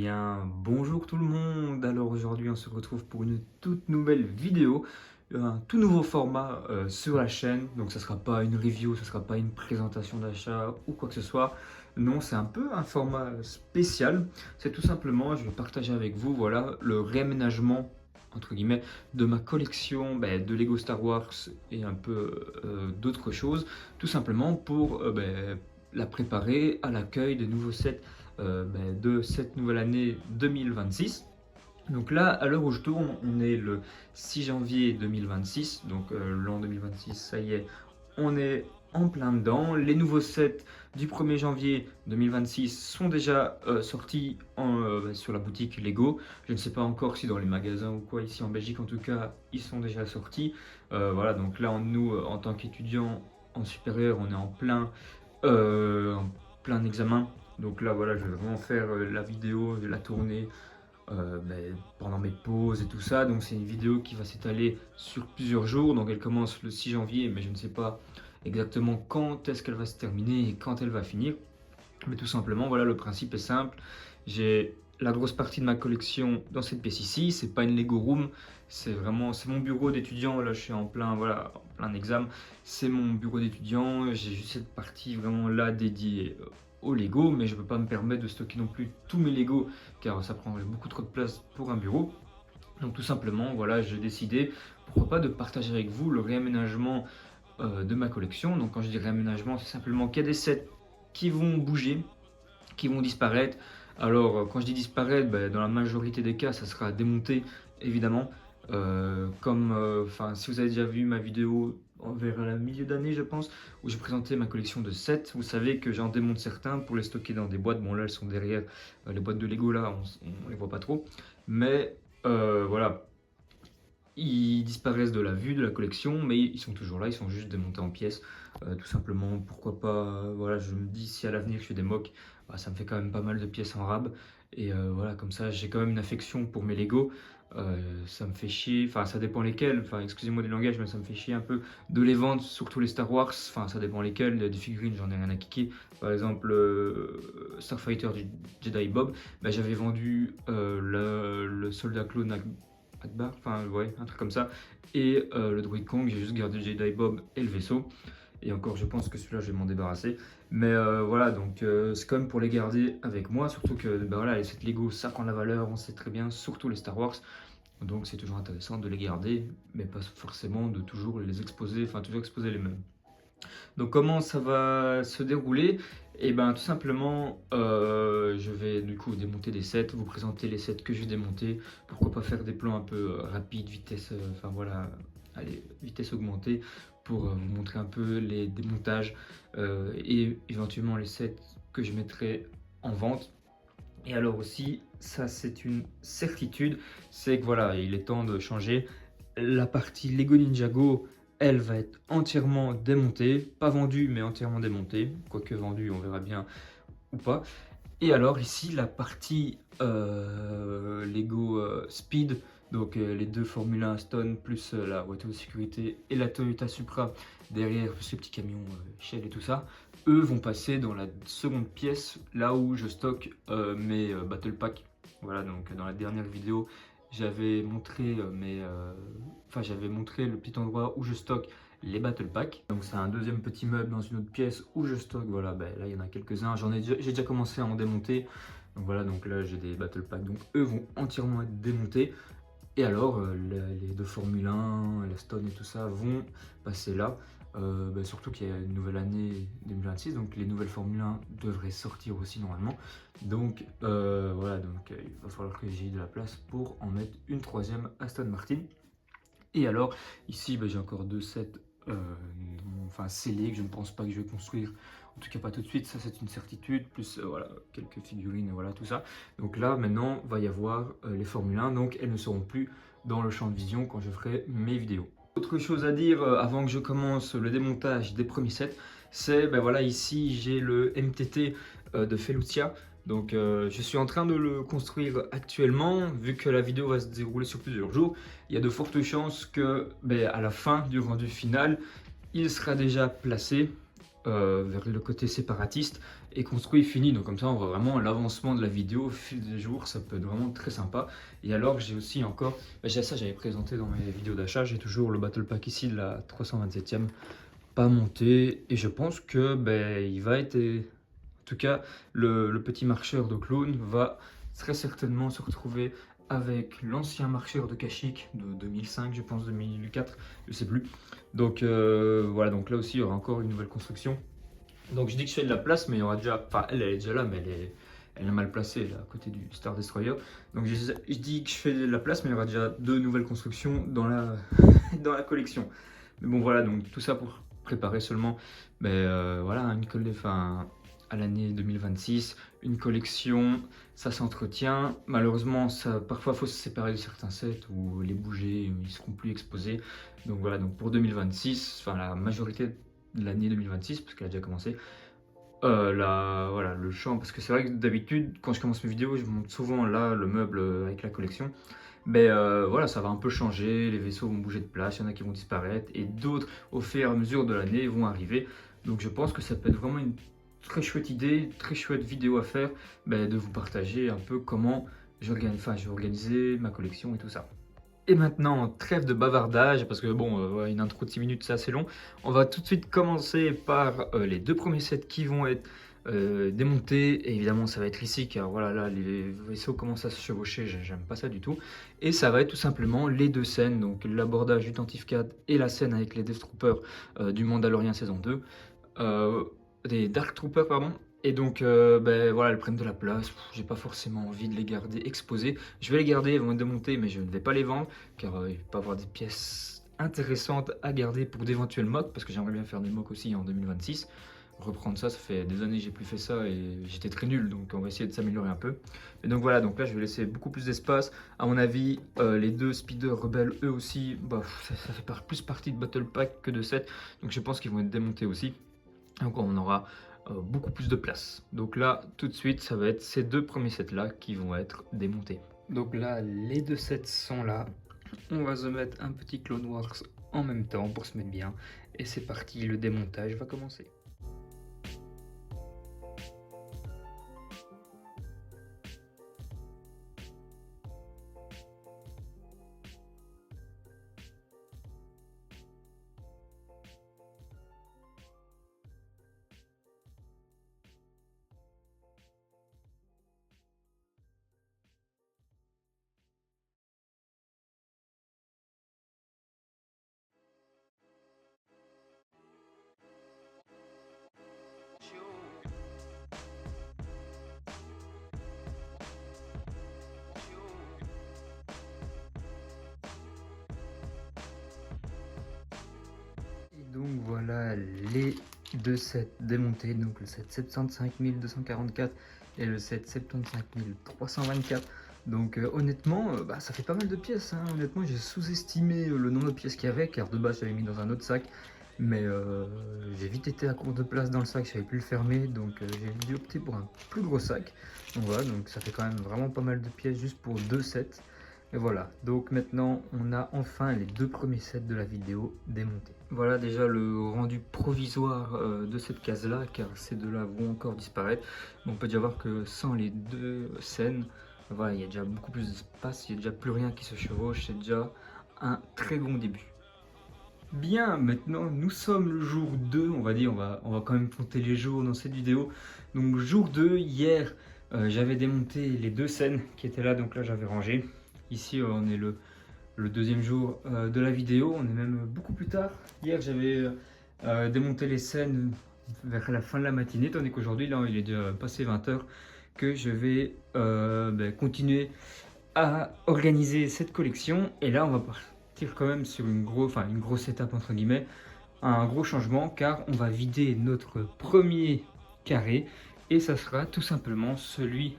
bien, bonjour tout le monde. Alors aujourd'hui, on se retrouve pour une toute nouvelle vidéo, un tout nouveau format sur la chaîne. Donc ça sera pas une review, ça sera pas une présentation d'achat ou quoi que ce soit. Non, c'est un peu un format spécial. C'est tout simplement, je vais partager avec vous, voilà, le réaménagement entre guillemets de ma collection de Lego Star Wars et un peu d'autres choses, tout simplement pour la préparer à l'accueil des nouveaux sets de cette nouvelle année 2026. Donc là, à l'heure où je tourne, on est le 6 janvier 2026, donc l'an 2026, ça y est, on est en plein dedans. Les nouveaux sets du 1er janvier 2026 sont déjà sortis sur la boutique Lego. Je ne sais pas encore si dans les magasins ou quoi, ici en Belgique en tout cas, ils sont déjà sortis. Voilà, donc là, nous, en tant qu'étudiants en supérieur, on est en plein examen. Donc là, voilà, je vais vraiment faire la vidéo, je vais la tourner pendant mes pauses et tout ça. Donc c'est une vidéo qui va s'étaler sur plusieurs jours. Donc elle commence le 6 janvier, mais je ne sais pas exactement quand est-ce qu'elle va se terminer et quand elle va finir. Mais tout simplement, voilà, le principe est simple. J'ai la grosse partie de ma collection dans cette pièce ici. C'est pas une Lego Room, c'est mon bureau d'étudiant. Là, je suis en plein examen. C'est mon bureau d'étudiant. J'ai juste cette partie vraiment là dédiée au Lego, mais je peux pas me permettre de stocker non plus tous mes Lego car ça prendrait beaucoup trop de place pour un bureau. Donc tout simplement, voilà, j'ai décidé, pourquoi pas, de partager avec vous le réaménagement de ma collection. Donc quand je dis réaménagement, c'est simplement qu'il y a des sets qui vont bouger, qui vont disparaître. Alors quand je dis disparaître, dans la majorité des cas, ça sera démonté évidemment. Si vous avez déjà vu ma vidéo vers la milieu d'année, je pense, où je présentais ma collection de sets, vous savez que j'en démonte certains pour les stocker dans des boîtes. Bon là, elles sont derrière les boîtes de Lego, là, on les voit pas trop. Mais voilà, ils disparaissent de la vue de la collection, mais ils sont toujours là, ils sont juste démontés en pièces. Tout simplement, pourquoi pas, voilà, je me dis si à l'avenir je fais des mocks, ça me fait quand même pas mal de pièces en rab. Et voilà, comme ça, j'ai quand même une affection pour mes Lego. Ça me fait chier, enfin ça dépend lesquels, enfin excusez-moi du langage, mais ça me fait chier un peu de les vendre, surtout les Star Wars, enfin ça dépend lesquels. Il y a des figurines, j'en ai rien à kicker. Par exemple, Starfighter du Jedi Bob, j'avais vendu le soldat clone Akbar, enfin ouais, un truc comme ça. Et le Droid Kong, j'ai juste gardé le Jedi Bob et le vaisseau. Et encore, je pense que celui-là, je vais m'en débarrasser. Mais voilà, donc c'est quand même pour les garder avec moi. Surtout que voilà, les sets Lego, ça prend la valeur, on sait très bien, surtout les Star Wars. Donc c'est toujours intéressant de les garder, mais pas forcément de toujours les exposer, enfin toujours exposer les mêmes. Donc comment ça va se dérouler? Et ben tout simplement, je vais du coup démonter des sets, vous présenter les sets que je vais démonter. Pourquoi pas faire des plans un peu rapides, vitesse, enfin voilà, allez, vitesse augmentée pour vous montrer un peu les démontages et éventuellement les sets que je mettrai en vente. Et alors aussi, ça c'est une certitude, c'est que voilà, il est temps de changer. La partie Lego Ninjago, elle va être entièrement démontée, pas vendue mais entièrement démontée, quoique vendue on verra bien ou pas. Et alors ici la partie Lego Speed, donc les deux Formule 1 Stone plus la voiture de sécurité et la Toyota Supra derrière, ce petit camion Shell et tout ça, eux vont passer dans la seconde pièce, là où je stocke mes Battle Pack. Voilà, donc dans la dernière vidéo, j'avais montré j'avais montré le petit endroit où je stocke les Battle Packs. Donc c'est un deuxième petit meuble dans une autre pièce où je stocke, voilà, là il y en a quelques-uns, j'ai déjà commencé à en démonter. Donc voilà, donc là j'ai des Battle Packs, donc eux vont entièrement être démontés. Et alors les deux Formule 1, la Stone et tout ça vont passer là. Surtout qu'il y a une nouvelle année 2026, donc les nouvelles Formule 1 devraient sortir aussi normalement. Donc voilà, donc il va falloir que j'ai de la place pour en mettre une troisième Aston Martin. Et alors ici j'ai encore deux sets scellés que je ne pense pas que je vais construire, en tout cas pas tout de suite, ça c'est une certitude, plus voilà, quelques figurines, voilà tout ça. Donc là maintenant va y avoir les Formule 1, donc elles ne seront plus dans le champ de vision quand je ferai mes vidéos. Autre chose à dire avant que je commence le démontage des premiers sets, c'est voilà, ici j'ai le MTT de Felucia. Donc je suis en train de le construire actuellement, vu que la vidéo va se dérouler sur plusieurs jours. Il y a de fortes chances que à la fin du rendu final, il sera déjà placé vers le côté séparatiste est construit, fini. Donc comme ça, on voit vraiment l'avancement de la vidéo au fil des jours. Ça peut être vraiment très sympa. Et alors, j'ai aussi encore, j'ai ça, j'avais présenté dans mes vidéos d'achat. J'ai toujours le Battle Pack ici de la 327e, pas monté. Et je pense que il va être, en tout cas, le petit marcheur de clone va très certainement se retrouver avec l'ancien marcheur de Kashyyyk de 2005, je pense 2004, je sais plus. Donc voilà, donc là aussi il y aura encore une nouvelle construction. Donc je dis que je fais de la place, mais il y aura déjà, enfin elle est déjà là, mais elle est mal placée là, à côté du Star Destroyer. Donc je dis que je fais de la place, mais il y aura déjà 2 nouvelles constructions dans la, dans la collection. Mais bon voilà, donc tout ça pour préparer seulement, voilà, enfin, à l'année 2026, une collection, ça s'entretient. Malheureusement, parfois il faut se séparer de certains sets ou les bouger, ils seront plus exposés. Donc voilà, donc pour 2026, enfin la majorité de l'année 2026, parce qu'elle a déjà commencé, voilà, le champ, parce que c'est vrai que d'habitude, quand je commence mes vidéos, je montre souvent là le meuble avec la collection. Voilà, ça va un peu changer, les vaisseaux vont bouger de place, il y en a qui vont disparaître, et d'autres, au fur et à mesure de l'année, vont arriver. Donc je pense que ça peut être vraiment une très chouette idée, une très chouette vidéo à faire, de vous partager un peu comment j'ai organisé ma collection et tout ça. Et maintenant, trêve de bavardage, parce que bon, ouais, une intro de 6 minutes, c'est assez long. On va tout de suite commencer par les 2 premiers sets qui vont être démontés. Et évidemment, ça va être ici, car voilà, là, les vaisseaux commencent à se chevaucher, j'aime pas ça du tout. Et ça va être tout simplement les 2 scènes, donc l'abordage du Tantive 4 et la scène avec les Death Troopers du Mandalorian saison 2. Des Dark Troopers, pardon. Et donc, voilà, elles prennent de la place. J'ai pas forcément envie de les garder exposées. Je vais les garder, elles vont être démontées, mais je ne vais pas les vendre, car il peut y avoir des pièces intéressantes à garder pour d'éventuels mocks, parce que j'aimerais bien faire des mocks aussi en 2026. Reprendre ça, ça fait des années que j'ai plus fait ça et j'étais très nul, donc on va essayer de s'améliorer un peu. Et donc voilà, donc là je vais laisser beaucoup plus d'espace. À mon avis, les 2 speeders rebelles, eux aussi, ça fait plus partie de Battle Pack que de set, donc je pense qu'ils vont être démontés aussi. Donc on aura beaucoup plus de place. Donc là, tout de suite, ça va être ces 2 premiers sets là qui vont être démontés. Donc là, les 2 sets sont là. On va se mettre un petit Clone Wars en même temps pour se mettre bien. Et c'est parti, le démontage va commencer. Et donc voilà les 2 sets démontés, donc le set 75 244 et le set 75 324. Donc honnêtement, ça fait pas mal de pièces, hein. Honnêtement, j'ai sous-estimé le nombre de pièces qu'il y avait, car de base j'avais mis dans un autre sac. Mais j'ai vite été à court de place dans le sac, je savais plus le fermer, donc j'ai dû opter pour un plus gros sac. Donc voilà, donc ça fait quand même vraiment pas mal de pièces juste pour 2 sets. Et voilà, donc maintenant on a enfin les 2 premiers sets de la vidéo démontés. Voilà déjà le rendu provisoire de cette case là, car ces 2 là vont encore disparaître. On peut déjà voir que sans les 2 scènes, voilà, il y a déjà beaucoup plus d'espace, il n'y a déjà plus rien qui se chevauche, c'est déjà un très bon début. Bien, maintenant nous sommes le jour 2, on va dire, on va quand même compter les jours dans cette vidéo. Donc jour 2, hier j'avais démonté les 2 scènes qui étaient là, donc là j'avais rangé. Ici on est le 2e jour de la vidéo, on est même beaucoup plus tard. Hier j'avais démonté les scènes vers la fin de la matinée, tandis qu'aujourd'hui là il est déjà passé 20 h, que je vais continuer à organiser cette collection. Et là on va partir quand même sur une grosse étape entre guillemets, un gros changement, car on va vider notre premier carré et ça sera tout simplement celui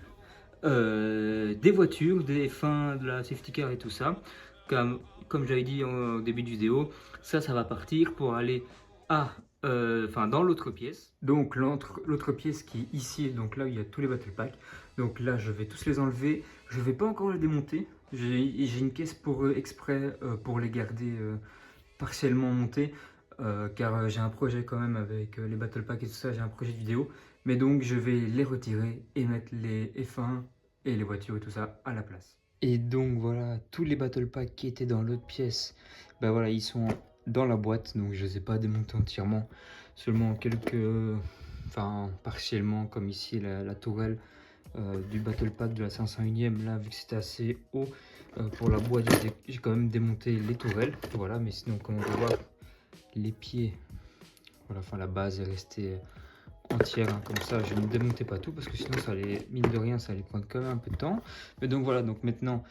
des voitures, des fins de la safety car et tout ça. Comme j'avais dit au début de vidéo, ça va partir pour aller dans l'autre pièce. Donc l'autre pièce qui est ici, donc là où il y a tous les battle packs. Donc là je vais tous les enlever, je vais pas encore les démonter. J'ai une caisse pour eux exprès pour les garder partiellement montés, car j'ai un projet quand même avec les battle packs et tout ça, j'ai un projet de vidéo. Mais donc je vais les retirer et mettre les F1 et les voitures et tout ça à la place. Et donc voilà, tous les battle packs qui étaient dans l'autre pièce, ben voilà, ils sont dans la boîte, donc je ne les ai pas démontés entièrement, seulement quelques, enfin partiellement, comme ici la tourelle du battle pack de la 501ème, là vu que c'était assez haut pour la boîte, j'ai quand même démonté les tourelles, voilà, mais sinon comme on peut voir, les pieds, voilà, enfin la base est restée entière, hein, comme ça je ne démontais pas tout parce que sinon ça allait, mine de rien, ça allait prendre quand même un peu de temps. Mais donc voilà, donc maintenant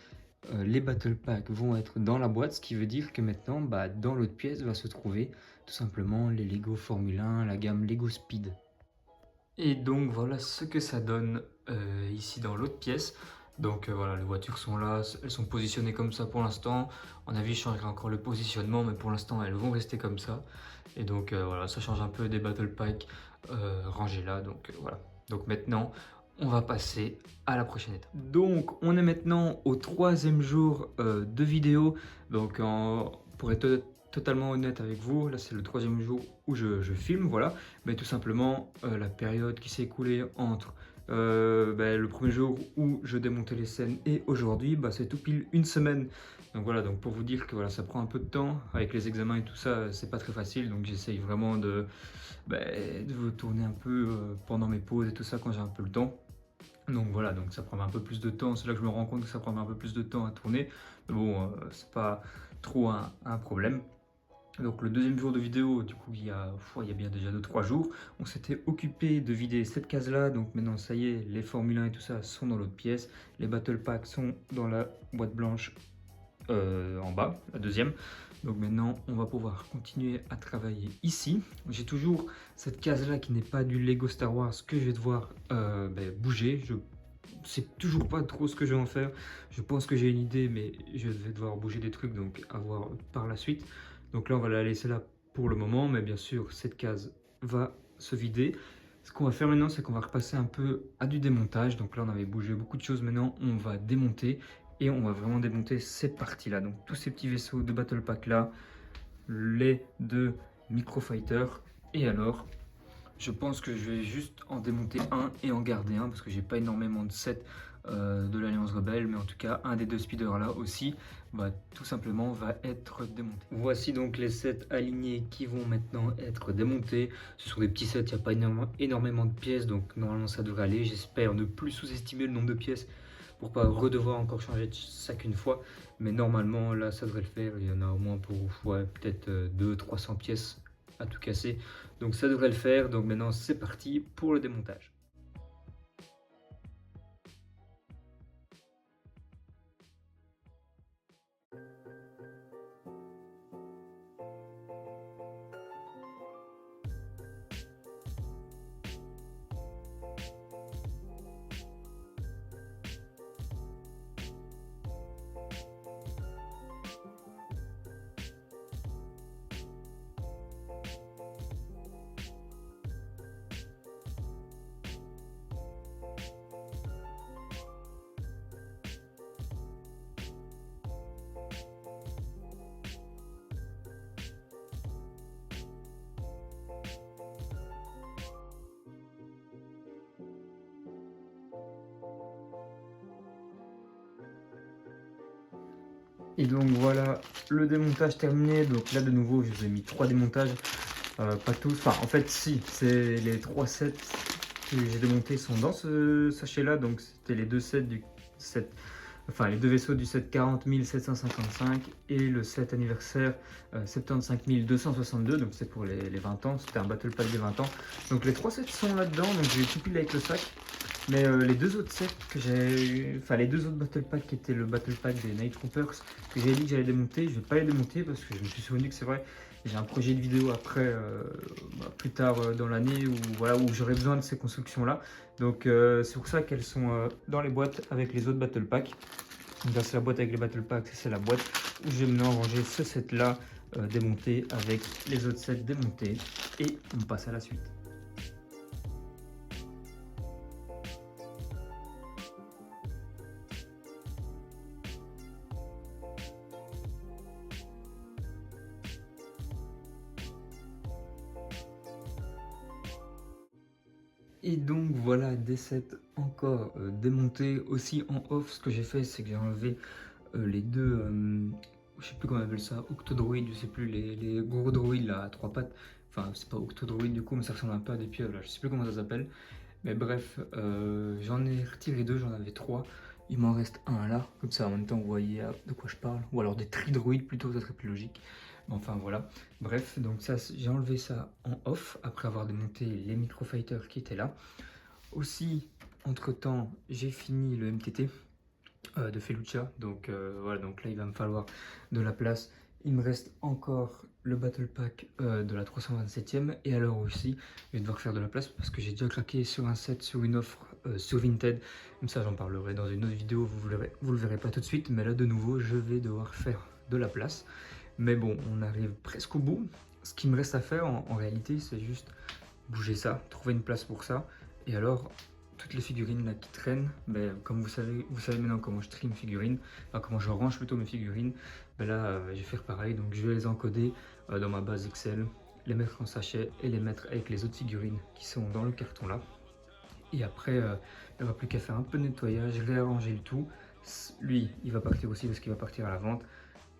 les battle packs vont être dans la boîte, ce qui veut dire que maintenant bah, dans l'autre pièce va se trouver tout simplement les Lego Formule 1, la gamme Lego Speed. Et donc voilà ce que ça donne ici dans l'autre pièce. Donc voilà, les voitures sont là, elles sont positionnées comme ça pour l'instant. En avis, je changerai encore le positionnement, mais pour l'instant, elles vont rester comme ça. Et donc voilà, ça change un peu des battle packs rangés là. Donc voilà. Donc maintenant, on va passer à la prochaine étape. Donc on est maintenant au 3e jour de vidéo. Donc pour être totalement honnête avec vous, là c'est le 3e jour où je filme, voilà. Mais tout simplement, la période qui s'est écoulée entre le premier jour où je démontais les scènes et aujourd'hui, bah, c'est tout pile une semaine. Donc voilà, donc pour vous dire que voilà, ça prend un peu de temps, avec les examens et tout ça, c'est pas très facile, donc j'essaye vraiment de vous tourner un peu pendant mes pauses et tout ça quand j'ai un peu le temps. Donc voilà, donc ça prend un peu plus de temps, c'est là que je me rends compte que ça prend un peu plus de temps à tourner. Mais bon, c'est pas trop un problème. Donc le 2e jour de vidéo, du coup il y a bien déjà 2-3 jours, on s'était occupé de vider cette case là, donc maintenant ça y est, les Formule 1 et tout ça sont dans l'autre pièce, les Battle Packs sont dans la boîte blanche en bas, la 2e. Donc maintenant on va pouvoir continuer à travailler ici. J'ai toujours cette case là qui n'est pas du Lego Star Wars que je vais devoir bouger. Je sais toujours pas trop ce que je vais en faire. Je pense que j'ai une idée, mais je vais devoir bouger des trucs, donc à voir par la suite. Donc là, on va la laisser là pour le moment, mais bien sûr, cette case va se vider. Ce qu'on va faire maintenant, c'est qu'on va repasser un peu à du démontage. Donc là, on avait bougé beaucoup de choses. Maintenant, on va démonter et on va vraiment démonter cette partie-là. Donc tous ces petits vaisseaux de Battle Pack là, les deux Microfighters. Et alors, je pense que je vais juste en démonter un et en garder un parce que j'ai pas énormément de sets de l'Alliance Rebelle, mais en tout cas un des deux speeders là aussi tout simplement va être démonté. Voici donc les sets alignés qui vont maintenant être démontés. Ce sont des petits sets, il n'y a pas énormément de pièces, donc normalement ça devrait aller. J'espère ne plus sous-estimer le nombre de pièces pour pas redevoir encore changer ça qu'une fois, mais normalement là ça devrait le faire. Il y en a au moins pour peut-être 200-300 pièces à tout casser, donc ça devrait le faire. Donc maintenant c'est parti pour le démontage. Et donc voilà le démontage terminé. Donc là de nouveau je vous ai mis 3 démontages, pas tous, enfin en fait si, c'est les 3 sets que j'ai démontés sont dans ce sachet là. Donc c'était les 2 sets du set, enfin les 2 vaisseaux du set 40 755 et le set anniversaire 75 262, donc c'est pour les 20 ans, c'était un battle pack des 20 ans. Donc les 3 sets sont là dedans, donc j'ai tout pile avec le sac. Mais les 2 autres sets que j'ai, enfin les 2 autres battle packs qui étaient le battle pack des Night Troopers que j'ai dit que j'allais démonter, je vais pas les démonter parce que je me suis souvenu que c'est vrai, j'ai un projet de vidéo après, plus tard dans l'année où voilà, où j'aurai besoin de ces constructions là. Donc c'est pour ça qu'elles sont dans les boîtes avec les autres battle packs. Donc là c'est la boîte avec les battle packs, c'est la boîte où je vais maintenant ranger ce set là démonté avec les autres sets démontés, et on passe à la suite. Et donc voilà, D7 encore démonté. Aussi en off, ce que j'ai fait, c'est que j'ai enlevé les deux, je sais plus comment on appelle ça, octodroïdes, je sais plus, les gros droïdes là à trois pattes. Enfin, c'est pas octodroïdes du coup, mais ça ressemble un peu à des pieuvres là, je sais plus comment ça s'appelle. Mais bref, j'en ai retiré deux, j'en avais trois. Il m'en reste un là, comme ça en même temps vous voyez de quoi je parle. Ou alors des tridroïdes plutôt, ça serait plus logique. Mais enfin voilà. Bref, donc ça, j'ai enlevé ça en off après avoir démonté les microfighters qui étaient là. Aussi, entre temps, j'ai fini le MTT de Felucia. Donc voilà, donc là il va me falloir de la place. Il me reste encore le Battle Pack de la 327e. Et alors aussi, je vais devoir faire de la place parce que j'ai déjà craqué sur un set, sur une offre sur Vinted. Comme ça, j'en parlerai dans une autre vidéo. Vous le verrez pas tout de suite. Mais là, de nouveau, je vais devoir faire de la place. Mais bon, on arrive presque au bout. Ce qui me reste à faire en réalité, c'est juste bouger ça, trouver une place pour ça. Et alors, toutes les figurines là qui traînent, ben, comme vous savez maintenant comment je trie une figurine, enfin comment je range plutôt mes figurines, ben là je vais faire pareil, donc je vais les encoder dans ma base Excel, les mettre en sachet et les mettre avec les autres figurines qui sont dans le carton là. Et après, il n'y aura plus qu'à faire un peu de nettoyage, réarranger le tout. Lui, il va partir aussi parce qu'il va partir à la vente.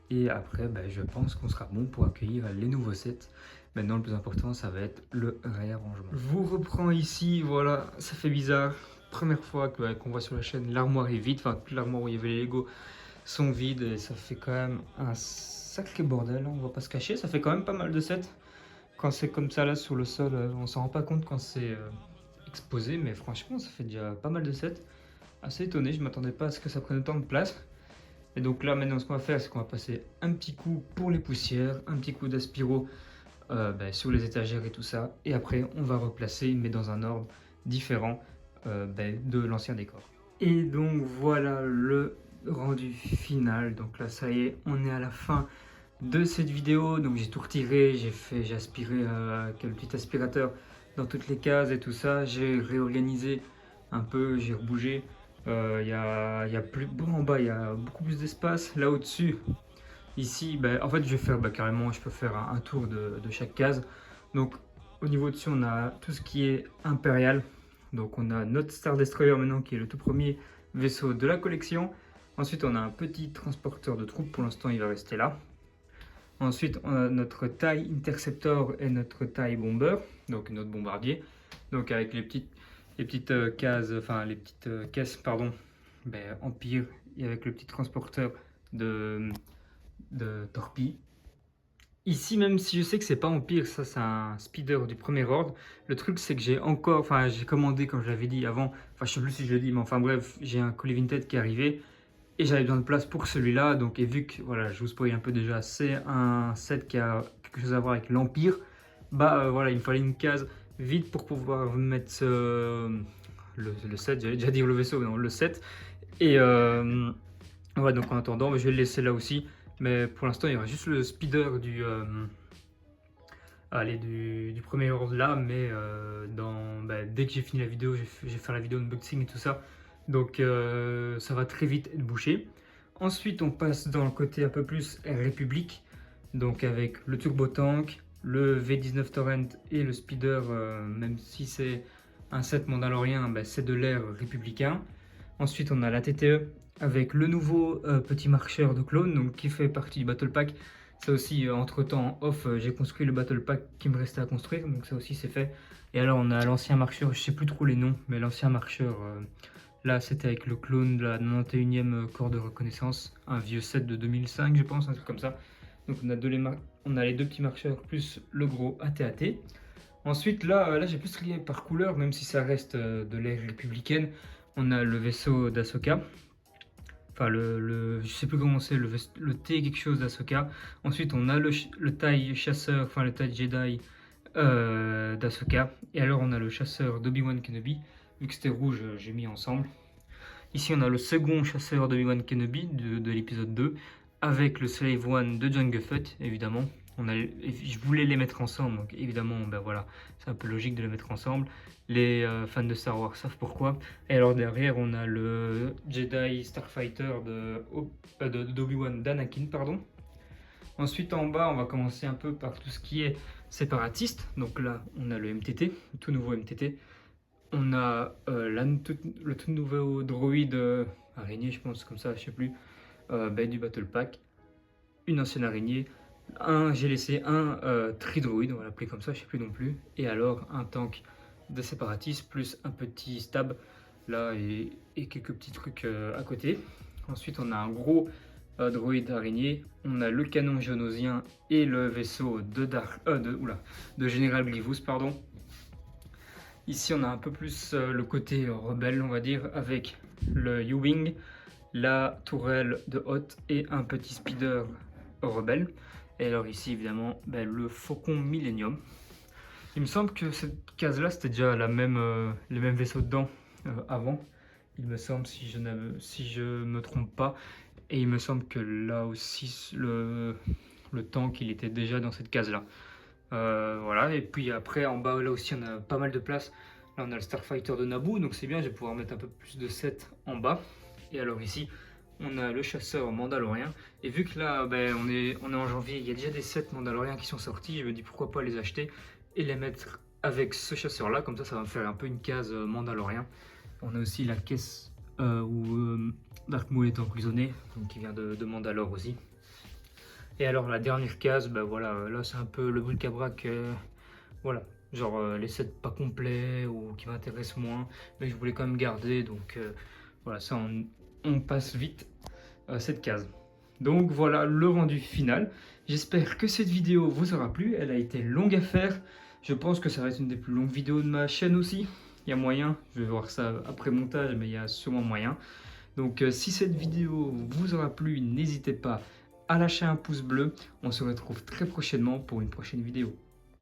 Et après, ben, je pense qu'on sera bon pour accueillir les nouveaux sets. Maintenant, le plus important, ça va être le réarrangement. Je vous reprends ici, voilà, ça fait bizarre. Première fois qu'on voit sur la chaîne, l'armoire est vide. Enfin, l'armoire où il y avait les Lego sont vides. Et ça fait quand même un sacré bordel, hein, on va pas se cacher. Ça fait quand même pas mal de sets. Quand c'est comme ça là sur le sol, on s'en rend pas compte quand c'est exposé. Mais franchement, ça fait déjà pas mal de sets. Assez étonné, je m'attendais pas à ce que ça prenne autant de place. Et donc là maintenant ce qu'on va faire, c'est qu'on va passer un petit coup pour les poussières, un petit coup d'aspiro sur les étagères et tout ça. Et après on va replacer, mais dans un ordre différent de l'ancien décor. Et donc voilà le rendu final. Donc là ça y est, on est à la fin de cette vidéo. Donc j'ai tout retiré, j'ai aspiré avec le petit aspirateur dans toutes les cases et tout ça. J'ai réorganisé un peu, j'ai rebougé. Il y a plus en bas, il y a beaucoup plus d'espace. Là au-dessus, ici, en fait, je vais faire carrément, je peux faire un tour de chaque case. Donc, au niveau dessus, on a tout ce qui est impérial. Donc, on a notre Star Destroyer maintenant, qui est le tout premier vaisseau de la collection. Ensuite, on a un petit transporteur de troupes. Pour l'instant, il va rester là. Ensuite, on a notre TIE Interceptor et notre TIE Bomber, donc notre bombardier. Donc, avec les petites cases, enfin les petites caisses, pardon, Empire, et avec le petit transporteur de torpilles. Ici, même si je sais que c'est pas Empire, ça c'est un speeder du premier ordre. Le truc c'est que j'ai commandé comme je l'avais dit avant, enfin je sais plus si je le dis, mais enfin bref, j'ai un colis Vinted qui est arrivé et j'avais besoin de place pour celui-là. Donc et vu que voilà, je vous spoil un peu déjà, c'est un set qui a quelque chose à voir avec l'Empire. Voilà, il me fallait une case vide pour pouvoir mettre le set, j'allais déjà dire le vaisseau, non, le set. Et ouais, donc en attendant, je vais le laisser là aussi. Mais pour l'instant, il y aura juste le speeder du premier ordre là. Mais dès que j'ai fini la vidéo, je vais faire la vidéo unboxing et tout ça. Donc ça va très vite être bouché. Ensuite, on passe dans le côté un peu plus Air République. Donc avec le Turbo Tank, le V19 Torrent et le speeder, même si c'est un set mandalorien, c'est de l'air républicain. Ensuite, on a la TTE avec le nouveau petit marcheur de clone, donc qui fait partie du Battle Pack. Ça aussi, entre-temps, en off, j'ai construit le Battle Pack qui me restait à construire, donc ça aussi c'est fait. Et alors, on a l'ancien marcheur, je sais plus trop les noms, mais l'ancien marcheur, là, c'était avec le clone de la 91e corps de reconnaissance, un vieux set de 2005, je pense, un truc comme ça. Donc, on a les deux petits marcheurs plus le gros AT-AT. Ensuite, là j'ai plus trié par couleur, même si ça reste de l'ère républicaine. On a le vaisseau d'Ahsoka. Enfin, je sais plus comment c'est, le T quelque chose d'Ahsoka. Ensuite, on a le TIE chasseur, enfin le TIE Jedi d'Ahsoka. Et alors, on a le chasseur d'Obi-Wan Kenobi. Vu que c'était rouge, j'ai mis ensemble. Ici, on a le second chasseur d'Obi-Wan Kenobi de l'épisode 2. Avec le Slave One de Jango Fett, évidemment. Je voulais les mettre ensemble, donc évidemment, voilà, c'est un peu logique de les mettre ensemble. Les fans de Star Wars savent pourquoi. Et alors derrière, on a le Jedi Starfighter d'Obi-Wan d'Anakin, pardon. Ensuite, en bas, on va commencer un peu par tout ce qui est séparatiste. Donc là, on a le MTT, le tout nouveau MTT. On a le tout nouveau droïde araignée, je pense, comme ça, je sais plus, du Battle Pack. Une ancienne araignée. J'ai laissé un tridroïde, on va l'appeler comme ça, je sais plus non plus. Et alors un tank de séparatistes plus un petit stab là et quelques petits trucs à côté. Ensuite on a un gros droïde araignée. On a le canon géonosien et le vaisseau de Général Grievous, pardon. Ici on a un peu plus le côté rebelle, on va dire, avec le U-Wing, la tourelle de Hoth et un petit speeder rebelle. Et alors ici évidemment le Faucon Millennium. Il me semble que cette case là c'était déjà les mêmes vaisseaux dedans avant. Il me semble, si je me trompe pas. Et il me semble que là aussi le tank il était déjà dans cette case là. Voilà, et puis après en bas là aussi on a pas mal de place. Là on a le Starfighter de Naboo, donc c'est bien, je vais pouvoir mettre un peu plus de sets en bas. Et alors ici on a le chasseur mandalorien. Et vu que là on est en janvier, il y a déjà des sets mandaloriens qui sont sortis, je me dis pourquoi pas les acheter et les mettre avec ce chasseur là, comme ça va me faire un peu une case mandalorien. On a aussi la caisse où Dark Maul est emprisonné, donc qui vient de Mandalore aussi. Et alors la dernière case, voilà, là c'est un peu le bric-à-brac, voilà, genre les sets pas complets ou qui m'intéressent moins, mais je voulais quand même garder, donc voilà, ça on passe vite cette case. Donc voilà le rendu final. J'espère que cette vidéo vous aura plu, elle a été longue à faire, je pense que ça va être une des plus longues vidéos de ma chaîne aussi. Il y a moyen, je vais voir ça après montage, mais il y a sûrement moyen. Donc si cette vidéo vous aura plu, n'hésitez pas à lâcher un pouce bleu. On se retrouve très prochainement pour une prochaine vidéo.